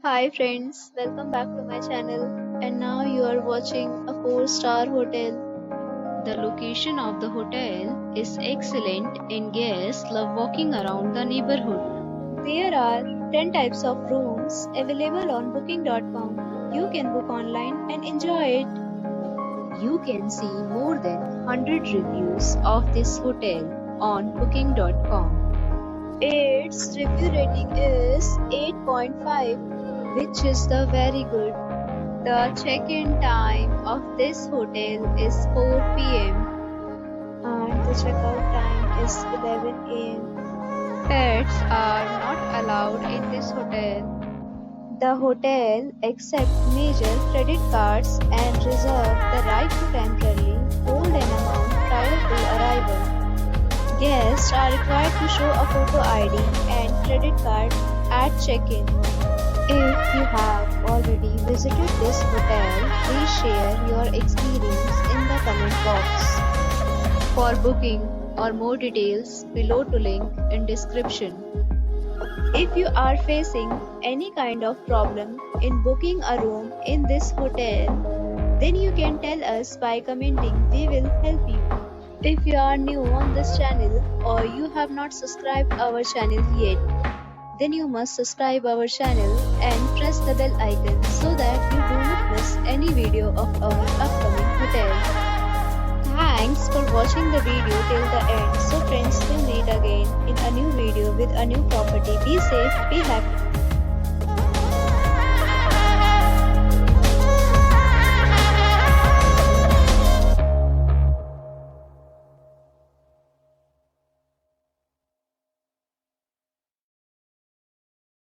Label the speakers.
Speaker 1: Hi friends, welcome back to my channel. And now you are watching a 4-star hotel.
Speaker 2: The location of the hotel is excellent and guests love walking around the neighborhood.
Speaker 1: There are 10 types of rooms available on booking.com. You can book online and enjoy it.
Speaker 2: You can see more than 100 reviews of this hotel on booking.com.
Speaker 1: Its review rating is 8.5, which is the very good. The check-in time of this hotel is 4 p.m. and the checkout time is 11 a.m. Pets are not allowed in this hotel. The hotel accepts major credit cards and reserves the right to temporarily hold an amount prior to arrival. Guests are required to show a photo ID and credit card at check-in. If you have already visited this hotel, please share your experience in the comment box.
Speaker 2: For booking or more details, below to link in description.
Speaker 1: If you are facing any kind of problem in booking a room in this hotel, then you can tell us by commenting. We will help you. If you are new on this channel or you have not subscribed our channel yet, then you must subscribe our channel and press the bell icon so that you do not miss any video of our upcoming hotel. Thanks for watching the video till the end. So friends, we'll meet again in a new video with a new property. Be safe, be happy.